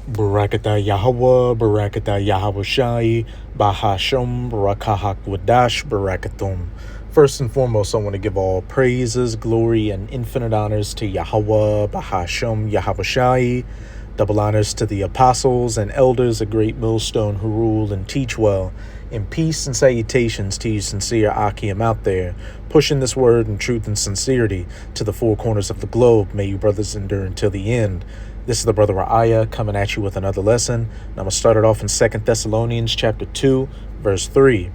Barakatah Yahweh, Barakatah Yahweh Shai, Bahasham, Barakahak Wadash, Barakatum. First and foremost, I want to give all praises, glory, and infinite honors to Yahweh, Bahasham, Yahweh Shai. Double honors to the apostles and elders, a great millstone who rule and teach well. And peace and salutations to you sincere Akim out there, pushing this word in truth and sincerity to the four corners of the globe. May you brothers endure until the end. This is the brother Ra'aya coming at you with another lesson. And I'm going to start it off in 2 Thessalonians chapter 2, verse 3.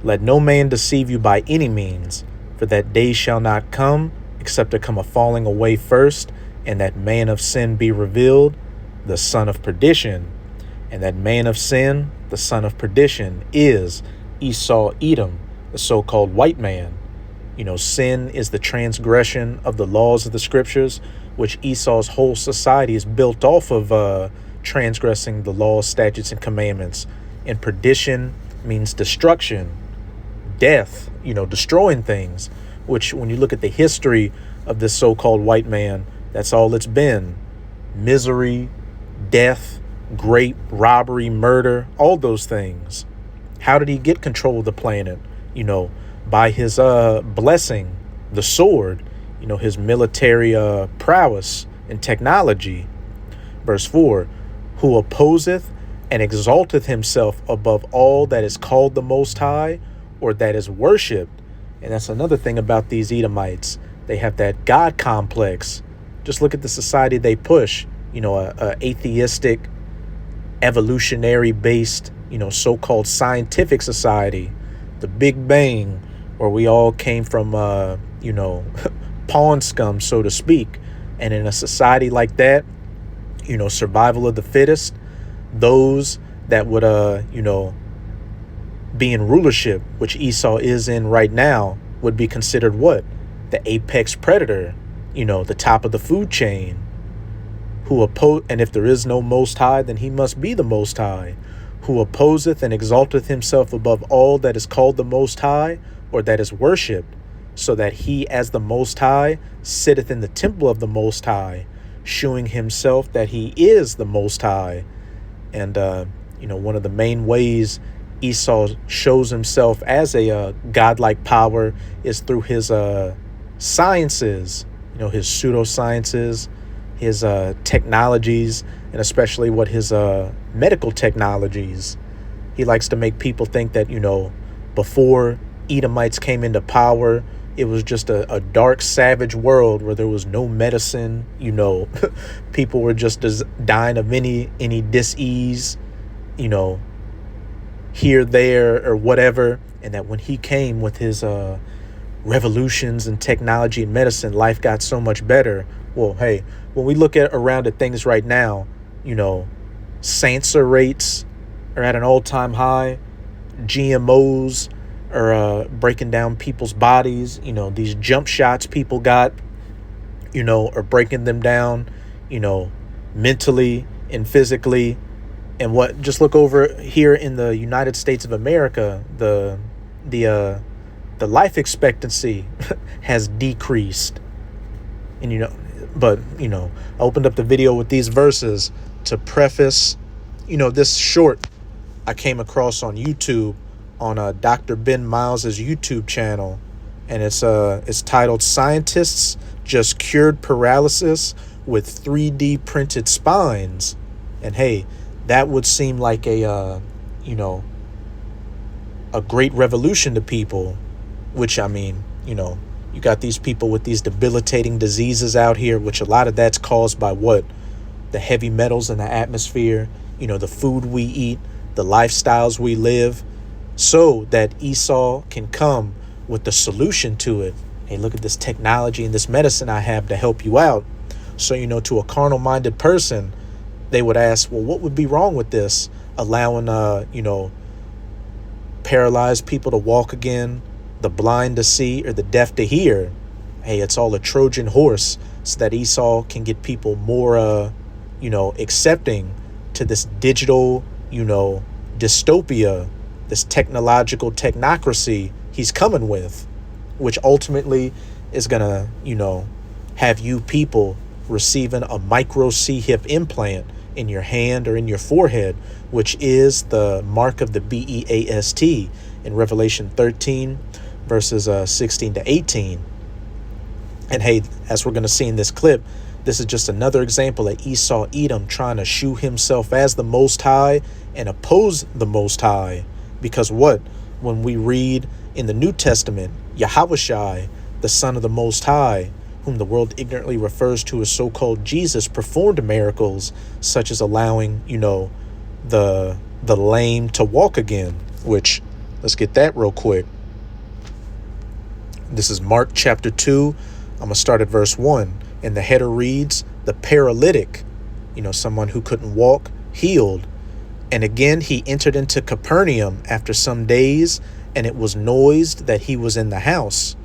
Let no man deceive you by any means, for that day shall not come, except there come a falling away first, and that man of sin be revealed, the son of perdition. And that man of sin, the son of perdition, is Esau Edom, the so-called white man. You know, sin is the transgression of the laws of the scriptures, which Esau's whole society is built off of transgressing the laws, statutes, and commandments. And perdition means destruction, death, destroying things, which when you look at the history of this so-called white man, that's all it's been. Misery, death, rape, robbery, murder, all those things. How did he get control of the planet? By his blessing, the sword, his military prowess and technology. Verse 4, who opposeth and exalteth himself above all that is called the Most High, or that is worshipped. And that's another thing about these Edomites. They have that God complex. Just look at the society they push, a atheistic, evolutionary-based, so-called scientific society, the Big Bang, where we all came from, pawn scum, so to speak. And in a society like that, survival of the fittest, those that would, be in rulership, which Esau is in right now, would be considered what? The apex predator, the top of the food chain. And if there is no Most High, then he must be the Most High. Who opposeth and exalteth himself above all that is called the Most High, or that is worshipped, so that he as the Most High sitteth in the temple of the Most High, shewing himself that he is the Most High. And, one of the main ways Esau shows himself as a godlike power is through his sciences, his pseudosciences, his technologies, and especially what his medical technologies. He likes to make people think that, before Edomites came into power, it was just a dark, savage world where there was no medicine. People were just dying of any dis-ease, here, there, or whatever. And that when he came with his revolutions in technology and medicine, life got so much better. Well, hey, when we look around at things right now, cancer rates are at an all-time high. GMOs are breaking down people's bodies. These jump shots people got, are breaking them down, mentally and physically. And just look over here in the United States of America, the life expectancy has decreased. And, but, I opened up the video with these verses to preface, this short I came across on YouTube on Dr. Ben Miles's YouTube channel. And it's titled Scientists Just Cured Paralysis with 3D Printed Spines. And hey, that would seem like a great revolution to people, which, you got these people with these debilitating diseases out here, which a lot of that's caused by what? The heavy metals in the atmosphere, the food we eat, the lifestyles we live, so that Esau can come with the solution to it. Hey, look at this technology and this medicine I have to help you out. So, to a carnal-minded person, they would ask, well, what would be wrong with this? Allowing, paralyzed people to walk again, the blind to see, or the deaf to hear. Hey, it's all a Trojan horse so that Esau can get people more, accepting to this digital, dystopia, this technological technocracy he's coming with, which ultimately is going to, have you people receiving a micro C-hip implant in your hand or in your forehead, which is the mark of the BEAST in Revelation 13, verses 16 to 18. And hey, as we're going to see in this clip, this is just another example of Esau Edom trying to shew himself as the Most High and oppose the Most High. Because what? When we read in the New Testament, Yahushua, the Son of the Most High, whom the world ignorantly refers to as so-called Jesus, performed miracles such as allowing, the lame to walk again, which, let's get that real quick. This is Mark chapter 2. I'm going to start at verse 1. And the header reads, the paralytic, someone who couldn't walk, healed. And again, he entered into Capernaum after some days, and it was noised that he was in the house.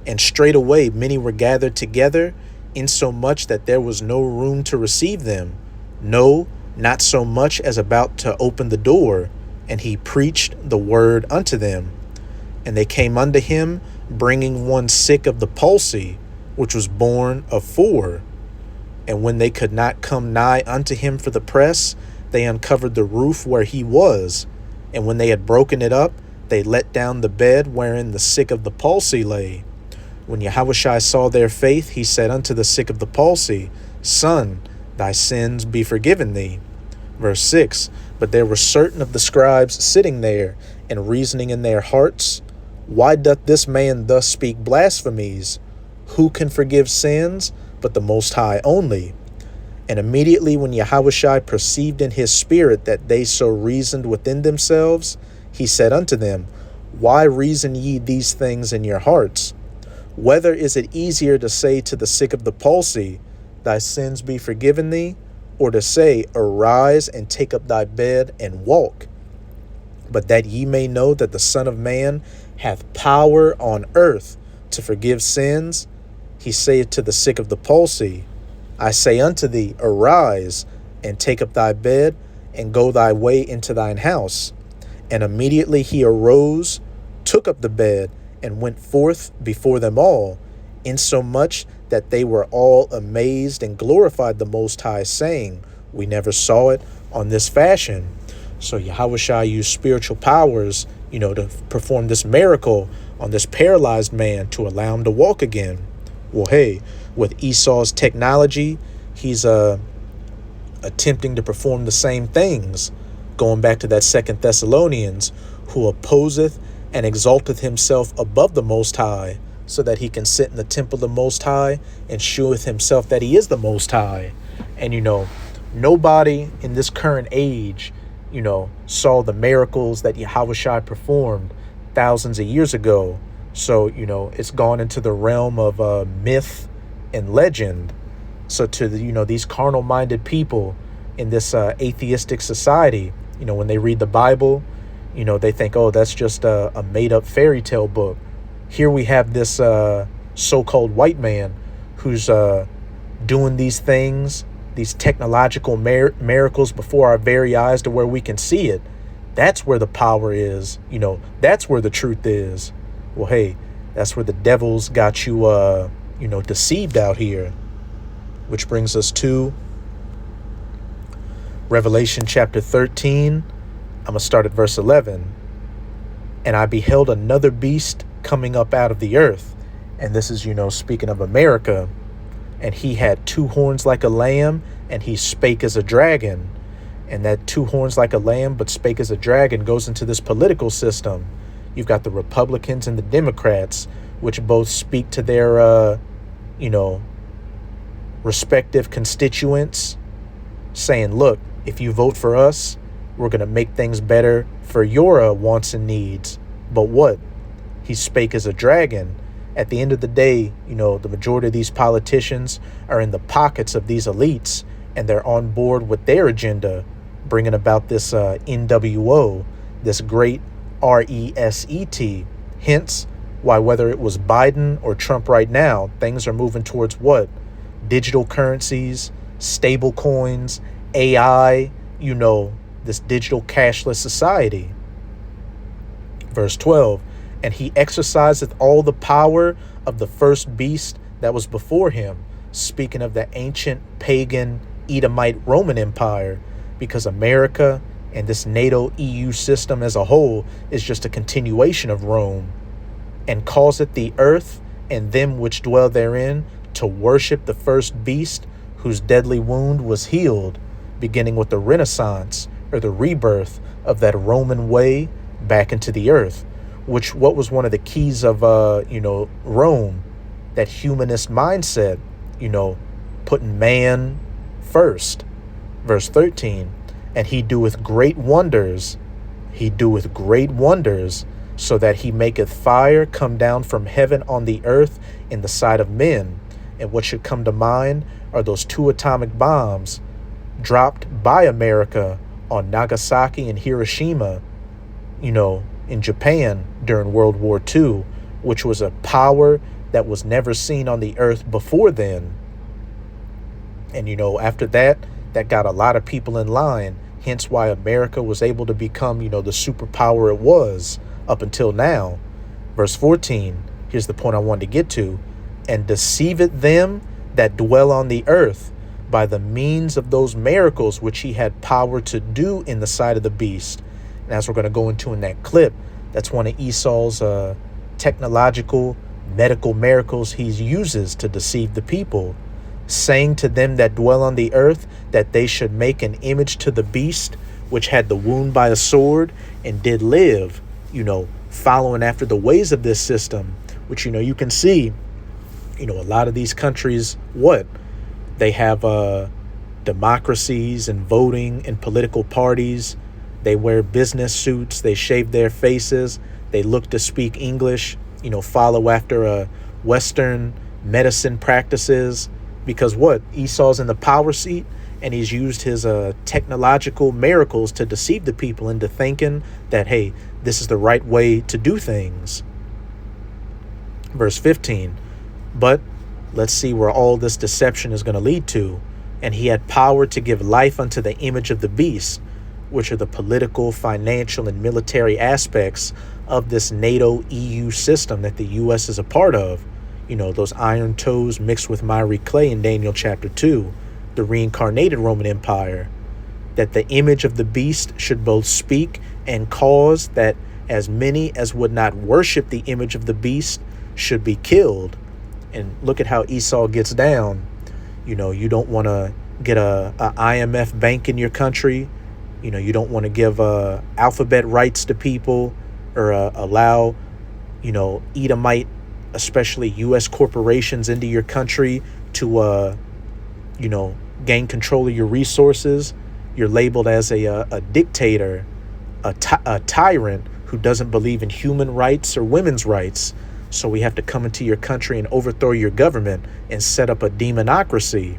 And straightway many were gathered together, insomuch that there was no room to receive them, no, not so much as about to open the door. And he preached the word unto them. And they came unto him, bringing one sick of the palsy, which was born of 4. And when they could not come nigh unto him for the press, they uncovered the roof where he was. And when they had broken it up, they let down the bed wherein the sick of the palsy lay. When Yahushua saw their faith, he said unto the sick of the palsy, Son, thy sins be forgiven thee. Verse 6, but there were certain of the scribes sitting there, and reasoning in their hearts, why doth this man thus speak blasphemies? Who can forgive sins but the Most High only? And immediately when Yahushua perceived in his spirit that they so reasoned within themselves, he said unto them, why reason ye these things in your hearts? Whether is it easier to say to the sick of the palsy, thy sins be forgiven thee, or to say, arise and take up thy bed and walk? But that ye may know that the Son of Man hath power on earth to forgive sins, he saith to the sick of the palsy, I say unto thee, arise, and take up thy bed, and go thy way into thine house. And immediately he arose, took up the bed, and went forth before them all, insomuch that they were all amazed and glorified the Most High, saying, we never saw it on this fashion. So Yahushua used spiritual powers, to perform this miracle on this paralyzed man to allow him to walk again. Well, hey, with Esau's technology, he's attempting to perform the same things, going back to that 2 Thessalonians, who opposeth and exalteth himself above the Most High, so that he can sit in the temple of the Most High and sheweth himself that he is the Most High. And, nobody in this current age, saw the miracles that Yahushua performed thousands of years ago. So, it's gone into the realm of myth and legend. So to these carnal-minded people in this atheistic society, when they read the Bible, they think, oh, that's just a made-up fairy tale book. Here we have this so-called white man who's doing these things, these technological miracles before our very eyes to where we can see it. That's where the power is. That's where the truth is. Well, hey, that's where the devil's got you, deceived out here. Which brings us to Revelation chapter 13. I'm going to start at verse 11. And I beheld another beast coming up out of the earth. And this is, speaking of America. And he had 2 horns like a lamb, and he spake as a dragon. And that 2 horns like a lamb, but spake as a dragon, goes into this political system. You've got the Republicans and the Democrats, which both speak to their, respective constituents, saying, look, if you vote for us, we're going to make things better for your wants and needs. But what? He spake as a dragon. At the end of the day, the majority of these politicians are in the pockets of these elites, and they're on board with their agenda, bringing about this NWO, this great reset. Hence, why whether it was Biden or Trump right now, things are moving towards what? Digital currencies, stable coins, AI, this digital cashless society. Verse 12, and he exerciseth all the power of the first beast that was before him, speaking of the ancient pagan Edomite Roman Empire, because America and this NATO EU system as a whole is just a continuation of Rome, and causeth the earth and them which dwell therein to worship the first beast whose deadly wound was healed, beginning with the Renaissance or the rebirth of that Roman way back into the earth, which what was one of the keys of Rome, that humanist mindset, putting man first. Verse 13, and he doeth great wonders, so that he maketh fire come down from heaven on the earth in the sight of men. And what should come to mind are those 2 atomic bombs dropped by America on Nagasaki and Hiroshima, in Japan during World War II, which was a power that was never seen on the earth before then. And, after that got a lot of people in line, hence why America was able to become, the superpower it was up until now. Verse 14, here's the point I wanted to get to. And deceiveth them that dwell on the earth by the means of those miracles which he had power to do in the sight of the beast. And as we're going to go into in that clip, that's one of Esau's technological, medical miracles he uses to deceive the people, saying to them that dwell on the earth that they should make an image to the beast which had the wound by a sword and did live, following after the ways of this system, which, you can see, a lot of these countries, they have democracies and voting and political parties. They wear business suits. They shave their faces. They look to speak English, follow after Western medicine practices, because Esau's in the power seat, and he's used his technological miracles to deceive the people into thinking that, hey, this is the right way to do things. Verse 15, but let's see where all this deception is going to lead to. And he had power to give life unto the image of the beast, which are the political, financial, and military aspects of this NATO EU system that the U.S. is a part of. Those iron toes mixed with miry clay in Daniel chapter 2, the reincarnated Roman Empire, that the image of the beast should both speak and cause that as many as would not worship the image of the beast should be killed. And look at how Esau gets down. You don't want to get a IMF bank in your country. You don't want to give alphabet rights to people, or allow, Edomite, especially U.S. corporations, into your country to, gain control of your resources. You're labeled as a dictator, a tyrant who doesn't believe in human rights or women's rights. So we have to come into your country and overthrow your government and set up a demonocracy.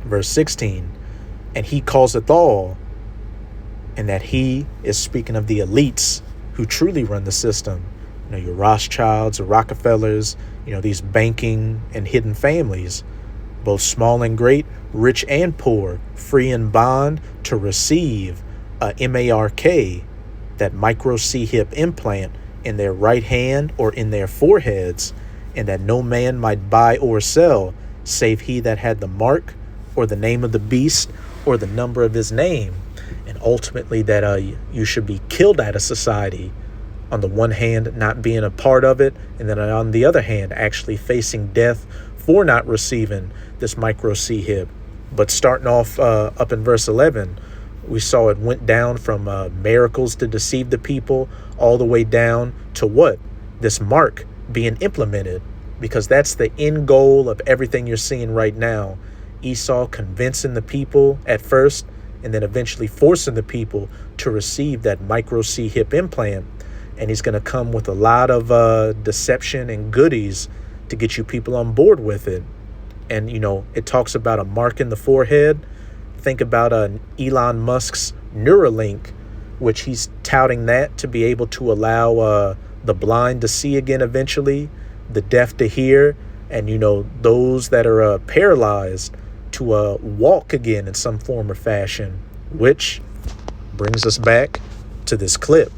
Verse 16, and he causeth all, and that he is speaking of the elites who truly run the system. Your Rothschilds, or Rockefellers, these banking and hidden families, both small and great, rich and poor, free and bond, to receive a MARK, that micro C-hip implant, in their right hand or in their foreheads, and that no man might buy or sell, save he that had the mark or the name of the beast or the number of his name. And ultimately that you should be killed out of society, on the one hand not being a part of it, and then on the other hand actually facing death for not receiving this micro C-hip. But starting off up in verse 11, we saw it went down from miracles to deceive the people all the way down to this mark being implemented, because that's the end goal of everything you're seeing right now. Esau convincing the people at first, and then eventually forcing the people to receive that micro C-hip implant. And he's going to come with a lot of deception and goodies to get you people on board with it. And, it talks about a mark in the forehead. Think about Elon Musk's Neuralink, which he's touting that to be able to allow the blind to see again eventually, the deaf to hear, and, those that are paralyzed to walk again in some form or fashion, which brings us back to this clip.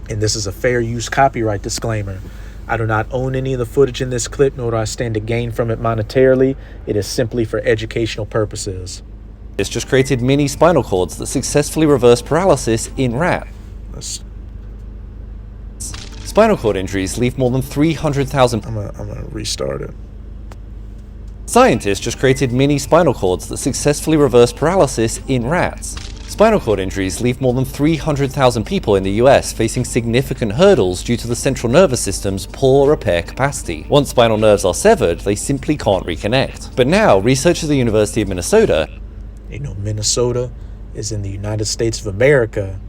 And this is a fair use copyright disclaimer. I do not own any of the footage in this clip, nor do I stand to gain from it monetarily. It is simply for educational purposes. It's just created mini spinal cords that successfully reverse paralysis in rats. Spinal cord injuries leave more than 300,000. I'm gonna restart it. Scientists just created mini spinal cords that successfully reverse paralysis in rats. Spinal cord injuries leave more than 300,000 people in the US facing significant hurdles due to the central nervous system's poor repair capacity. Once spinal nerves are severed, they simply can't reconnect. But now, researchers at the University of Minnesota, Minnesota is in the United States of America,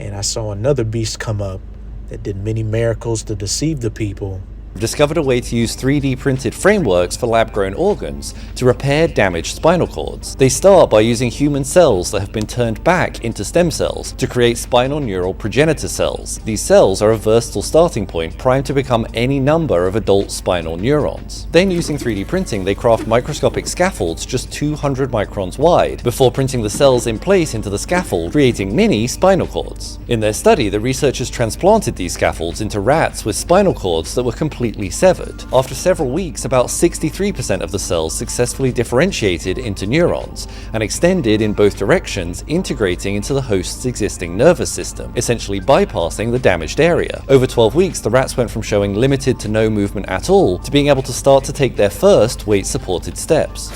and I saw another beast come up that did many miracles to deceive the people. discovered a way to use 3D printed frameworks for lab-grown organs to repair damaged spinal cords. They start by using human cells that have been turned back into stem cells to create spinal neural progenitor cells. These cells are a versatile starting point primed to become any number of adult spinal neurons. Then, using 3D printing, they craft microscopic scaffolds just 200 microns wide before printing the cells in place into the scaffold, creating mini spinal cords. In their study, the researchers transplanted these scaffolds into rats with spinal cords that were completely severed. After several weeks, about 63% of the cells successfully differentiated into neurons and extended in both directions, integrating into the host's existing nervous system, essentially bypassing the damaged area. Over 12 weeks, the rats went from showing limited to no movement at all to being able to start to take their first weight-supported steps.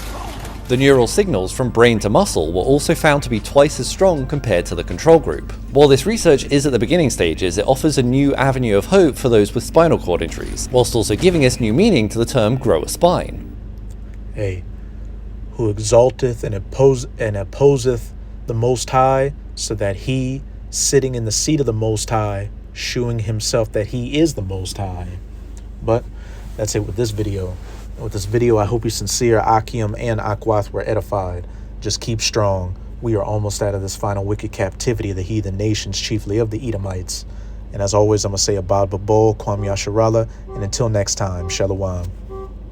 The neural signals from brain to muscle were also found to be twice as strong compared to the control group. While this research is at the beginning stages, it offers a new avenue of hope for those with spinal cord injuries, whilst also giving us new meaning to the term grow a spine. Hey, who exalteth and opposeth the Most High, so that he, sitting in the seat of the Most High, shewing himself that he is the Most High. But that's it with this video. With this video, I hope you sincere, Akim and Akwath were edified. Just keep strong. We are almost out of this final wicked captivity of the heathen nations, chiefly of the Edomites. And as always, I'm going to say Abad Babol, Kwam Yasharallah, and until next time, Shalom.